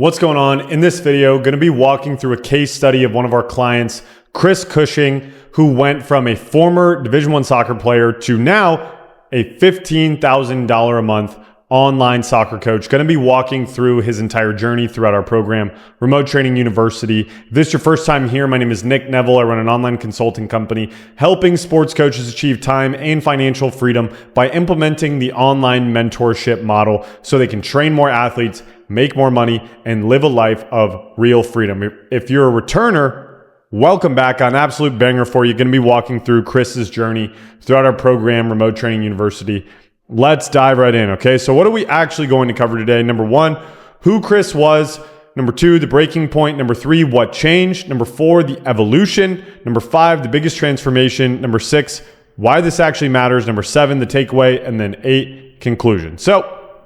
What's going on? In this video, going to be walking through a case study of one of our clients, Chris Cushing, who went from a former Division I soccer player to now a $15,000 a month online soccer coach. Going to be walking through his entire journey throughout our program, Remote Training University. If this is your first time here, my name is Nick Neville. I run an online consulting company helping sports coaches achieve time and financial freedom by implementing the online mentorship model so they can train more athletes, make more money, and live a life of real freedom. If you're a returner, welcome back. On absolute banger for you. Going to be walking through Chris's journey throughout our program, Remote Training University. Let's dive right in, okay? So what are we actually going to cover today? Number one, who Chris was. Number two, the breaking point. Number three, what changed. Number four, the evolution. Number five, the biggest transformation. Number six, why this actually matters. Number seven, the takeaway. And then eight, conclusion. So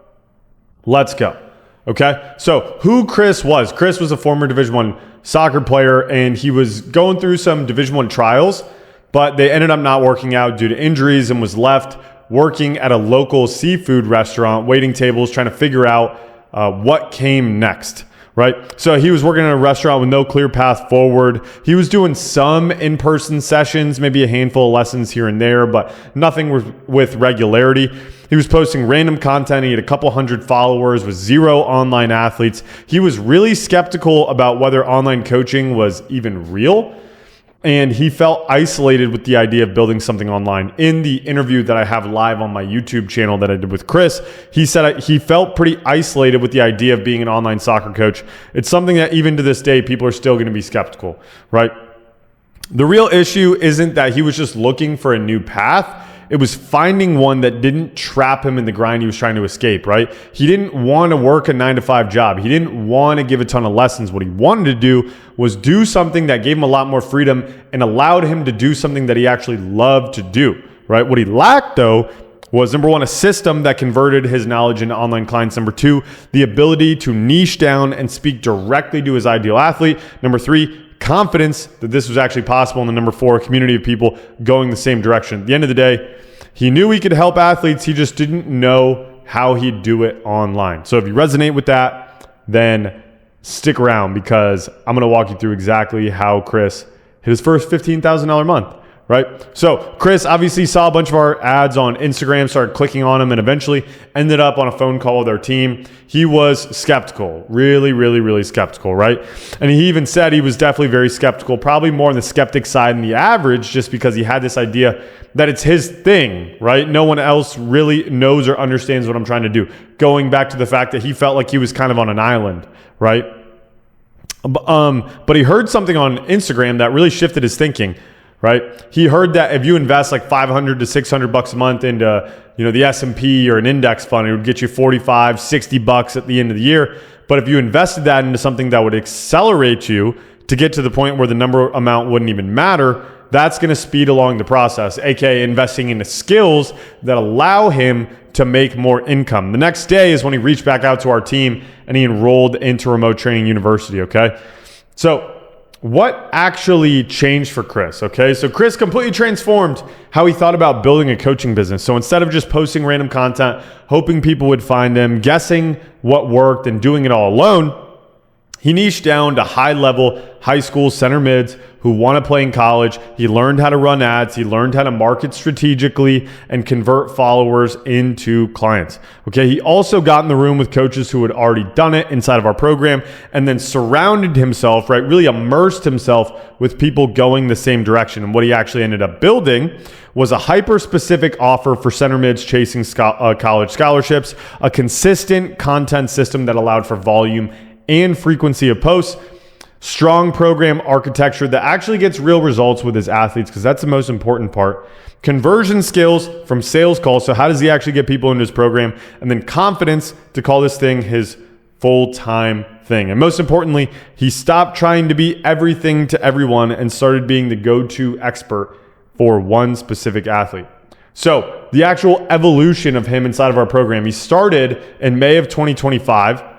let's go. Okay, so who Chris was. Chris was a former Division I soccer player, and he was going through some Division I trials, but they ended up not working out due to injuries and was left working at a local seafood restaurant, waiting tables, trying to figure out what came next, right? So he was working at a restaurant with no clear path forward. He was doing some in-person sessions, maybe a handful of lessons here and there, but nothing with regularity. He was posting random content. He had a couple hundred followers with zero online athletes. He was really skeptical about whether online coaching was even real. And he felt isolated with the idea of building something online. In the interview that I have live on my YouTube channel that I did with Chris, he said he felt pretty isolated with the idea of being an online soccer coach. It's something that even to this day, people are still going to be skeptical, right? The real issue isn't that he was just looking for a new path. It was finding one that didn't trap him in the grind he was trying to escape, right? He didn't want to work a 9-to-5 job. He didn't want to give a ton of lessons. What he wanted to do was do something that gave him a lot more freedom and allowed him to do something that he actually loved to do, right? What he lacked, though, was number one, a system that converted his knowledge into online clients. Number two, the ability to niche down and speak directly to his ideal athlete. Number three, confidence that this was actually possible. And then number four, a community of people going the same direction. At the end of the day, he knew he could help athletes. He just didn't know how he'd do it online. So if you resonate with that, then stick around because I'm going to walk you through exactly how Chris hit his first $15,000 a month, right? So Chris obviously saw a bunch of our ads on Instagram, started clicking on them, and eventually ended up on a phone call with our team. He was skeptical, really skeptical, right? And he even said he was definitely very skeptical, probably more on the skeptic side than the average, just because he had this idea that it's his thing, right? No one else really knows or understands what I'm trying to do. Going back to the fact that he felt like he was kind of on an island, right? But he heard something on Instagram that really shifted his thinking, right? He heard that if you invest like $500 to $600 a month into, the S&P or an index fund, it would get you $45, $60 at the end of the year. But if you invested that into something that would accelerate you to get to the point where the number amount wouldn't even matter, that's going to speed along the process, aka investing into skills that allow him to make more income. The next day is when he reached back out to our team and he enrolled into Remote Training University, okay? So what actually changed for Chris, okay? So Chris completely transformed how he thought about building a coaching business. So instead of just posting random content, hoping people would find him, guessing what worked and doing it all alone, he niched down to high-level high school center mids who want to play in college. He learned how to run ads. He learned how to market strategically and convert followers into clients. Okay, he also got in the room with coaches who had already done it inside of our program and then surrounded himself, right, really immersed himself with people going the same direction. And what he actually ended up building was a hyper-specific offer for center mids chasing college scholarships, a consistent content system that allowed for volume and frequency of posts, strong program architecture that actually gets real results with his athletes, because that's the most important part. Conversion skills from sales calls. So how does he actually get people into his program? And then confidence to call this thing his full-time thing. And most importantly, he stopped trying to be everything to everyone and started being the go-to expert for one specific athlete. So the actual evolution of him inside of our program, he started in May of 2025,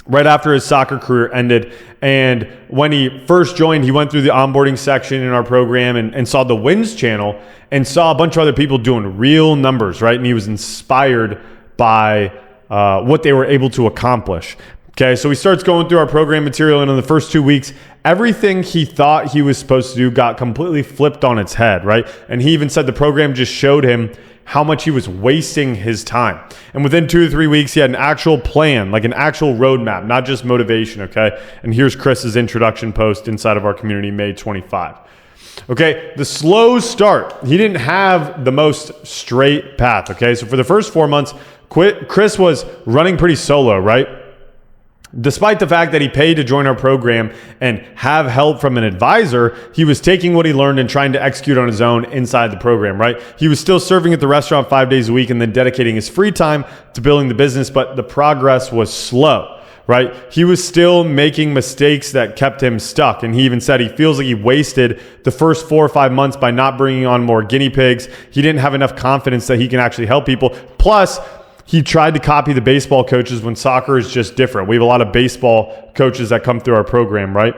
right after his soccer career ended. And when he first joined, he went through the onboarding section in our program and saw the wins channel and saw a bunch of other people doing real numbers, right? And he was inspired by what they were able to accomplish. Okay, so he starts going through our program material, and in the first 2 weeks, everything he thought he was supposed to do got completely flipped on its head, right? And he even said the program just showed him how much he was wasting his time. And within 2 to 3 weeks, he had an actual plan, like an actual roadmap, not just motivation, okay? And here's Chris's introduction post inside of our community, May 25. Okay, the slow start. He didn't have the most straight path, okay? So for the first 4 months, Chris was running pretty solo, right? Despite the fact that he paid to join our program and have help from an advisor, he was taking what he learned and trying to execute on his own inside the program, right? He was still serving at the restaurant 5 days a week and then dedicating his free time to building the business, but the progress was slow, right? He was still making mistakes that kept him stuck. And he even said he feels like he wasted the first 4 or 5 months by not bringing on more guinea pigs. He didn't have enough confidence that he can actually help people. Plus, he tried to copy the baseball coaches when soccer is just different. We have a lot of baseball coaches that come through our program, right?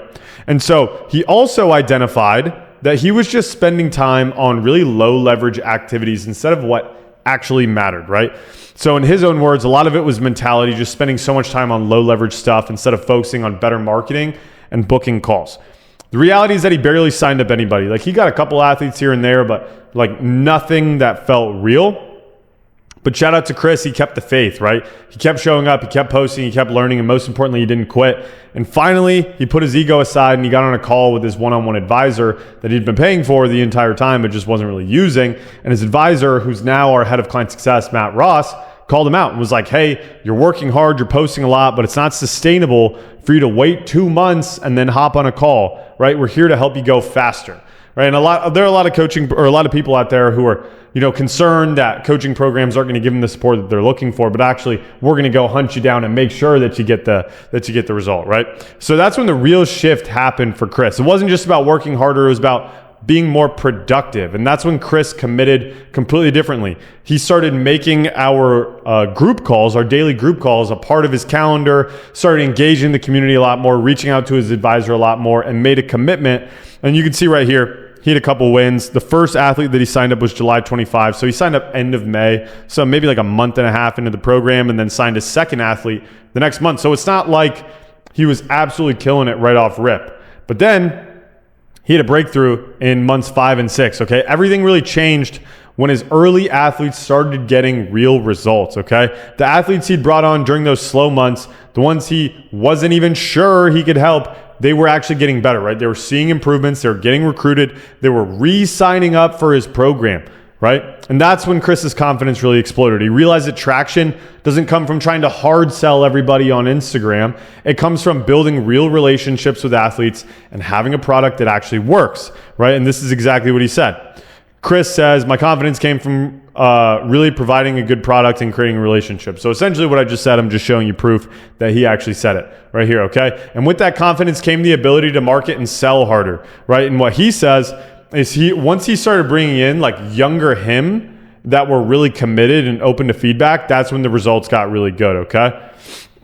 And so he also identified that he was just spending time on really low leverage activities instead of what actually mattered, right? So in his own words, a lot of it was mentality, just spending so much time on low leverage stuff instead of focusing on better marketing and booking calls. The reality is that he barely signed up anybody. Like, he got a couple athletes here and there, but like nothing that felt real. But shout out to Chris, he kept the faith, right? He kept showing up, he kept posting, he kept learning, and most importantly, he didn't quit. And finally, he put his ego aside and he got on a call with his one-on-one advisor that he'd been paying for the entire time, but just wasn't really using. And his advisor, who's now our head of client success, Matt Ross, called him out and was like, hey, you're working hard, you're posting a lot, but it's not sustainable for you to wait 2 months and then hop on a call, right? We're here to help you go faster. Right. And there are a lot of coaching or a lot of people out there who are, concerned that coaching programs aren't going to give them the support that they're looking for, but actually we're going to go hunt you down and make sure that you get the result. Right. So that's when the real shift happened for Chris. It wasn't just about working harder. It was about being more productive. And that's when Chris committed completely differently. He started making our group calls, our daily group calls, a part of his calendar, started engaging the community a lot more, reaching out to his advisor a lot more, and made a commitment. And you can see right here, he had a couple wins. The first athlete that he signed up was July 25. So he signed up end of May. So maybe like a month and a half into the program, and then signed a second athlete the next month. So it's not like he was absolutely killing it right off rip. But then he had a breakthrough in months 5 and 6. Okay. Everything really changed when his early athletes started getting real results. Okay. The athletes he'd brought on during those slow months, the ones he wasn't even sure he could help, they were actually getting better, right? They were seeing improvements. They were getting recruited. They were re-signing up for his program, right? And that's when Chris's confidence really exploded. He realized that traction doesn't come from trying to hard sell everybody on Instagram. It comes from building real relationships with athletes and having a product that actually works, right? And this is exactly what he said. Chris says, my confidence came from really providing a good product and creating a relationship. So essentially what I just said, I'm just showing you proof that he actually said it right here, okay? And with that confidence came the ability to market and sell harder, right? And what he says is once he started bringing in like younger him that were really committed and open to feedback, that's when the results got really good, okay?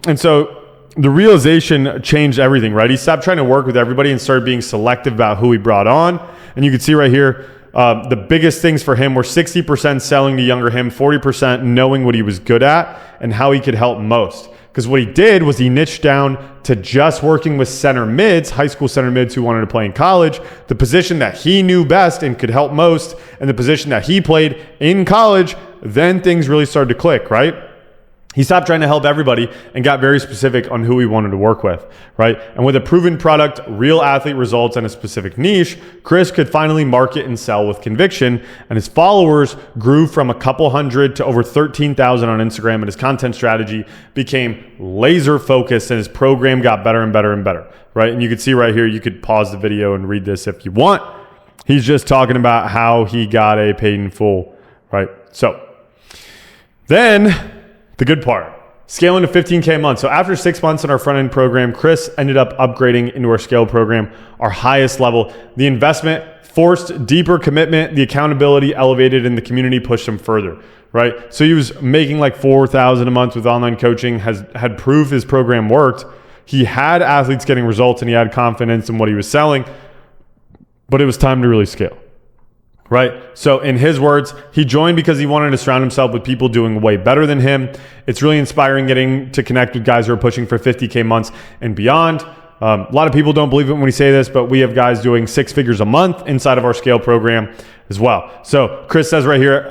And so the realization changed everything, right? He stopped trying to work with everybody and started being selective about who he brought on. And you can see right here, the biggest things for him were 60% selling to younger him, 40% knowing what he was good at and how he could help most. Because what he did was he niched down to just working with center mids, high school center mids who wanted to play in college, the position that he knew best and could help most, and the position that he played in college. Then things really started to click, right? He stopped trying to help everybody and got very specific on who he wanted to work with, right? And with a proven product, real athlete results, and a specific niche, Chris could finally market and sell with conviction. And his followers grew from a couple hundred to over 13,000 on Instagram. And his content strategy became laser focused, and his program got better and better and better, right? And you can see right here, you could pause the video and read this if you want. He's just talking about how he got a paid in full, right? So then, the good part, scaling to 15K a month. So after 6 months in our front end program, Chris ended up upgrading into our scale program, our highest level. The investment forced deeper commitment, the accountability elevated, and the community pushed him further, right? So he was making like $4,000 a month with online coaching, had proved his program worked. He had athletes getting results and he had confidence in what he was selling, but it was time to really scale. right? So in his words, he joined because he wanted to surround himself with people doing way better than him. It's really inspiring getting to connect with guys who are pushing for 50K months and beyond. A lot of people don't believe it when we say this, but we have guys doing 6 figures a month inside of our Scale program as well. So Chris says right here,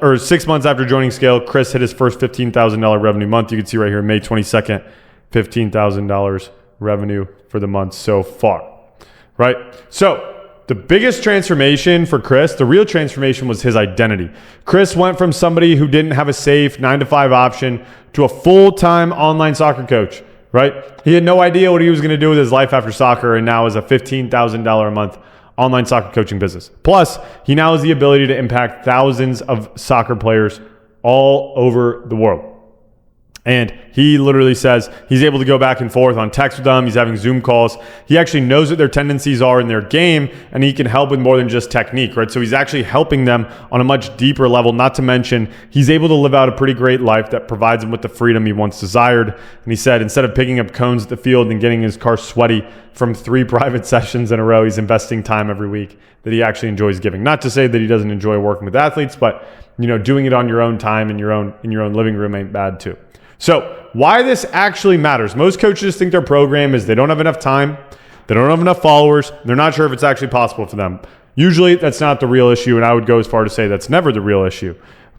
or 6 months after joining Scale, Chris hit his first $15,000 revenue month. You can see right here, May 22nd, $15,000 revenue for the month so far, right? So the biggest transformation for Chris, the real transformation, was his identity. Chris went from somebody who didn't have a safe 9-to-5 option to a full-time online soccer coach, right? He had no idea what he was going to do with his life after soccer, and now is a $15,000 a month online soccer coaching business. Plus, he now has the ability to impact thousands of soccer players all over the world. And he literally says he's able to go back and forth on text with them. He's having Zoom calls. He actually knows what their tendencies are in their game, and he can help with more than just technique, right? So he's actually helping them on a much deeper level. Not to mention, he's able to live out a pretty great life that provides him with the freedom he once desired. And he said instead of picking up cones at the field and getting his car sweaty from 3 private sessions in a row, he's investing time every week that he actually enjoys giving. Not to say that he doesn't enjoy working with athletes, but doing it on your own time in your own living room ain't bad too. So why this actually matters. Most coaches think their program is they don't have enough time, they don't have enough followers, they're not sure if it's actually possible for them. Usually that's not the real issue, and I would go as far to say that's never the real issue,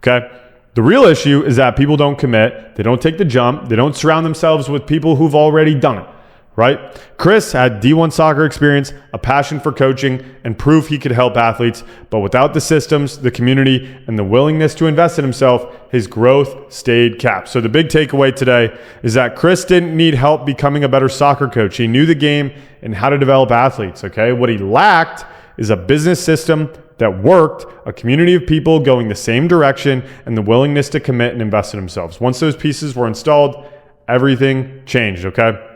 okay? The real issue is that people don't commit, they don't take the jump, they don't surround themselves with people who've already done it, right? Chris had D1 soccer experience, a passion for coaching, and proof he could help athletes, but without the systems, the community, and the willingness to invest in himself, his growth stayed capped. So the big takeaway today is that Chris didn't need help becoming a better soccer coach. He knew the game and how to develop athletes, okay? What he lacked is a business system that worked, a community of people going the same direction, and the willingness to commit and invest in themselves. Once those pieces were installed, everything changed, okay?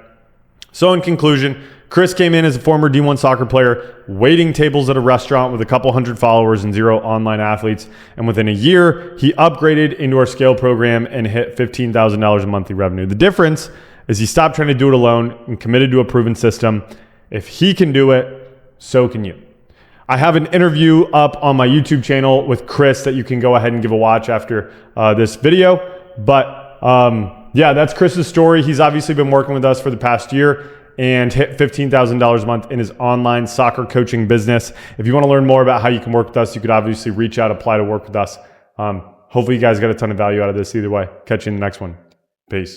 So in conclusion, Chris came in as a former D1 soccer player, waiting tables at a restaurant with a couple hundred followers and 0 online athletes. And within a year, he upgraded into our Scale program and hit $15,000 in monthly revenue. The difference is he stopped trying to do it alone and committed to a proven system. If he can do it, so can you. I have an interview up on my YouTube channel with Chris that you can go ahead and give a watch after this video. But yeah, that's Chris's story. He's obviously been working with us for the past year and hit $15,000 a month in his online soccer coaching business. If you want to learn more about how you can work with us, you could obviously reach out, apply to work with us. Hopefully you guys got a ton of value out of this either way. Catch you in the next one. Peace.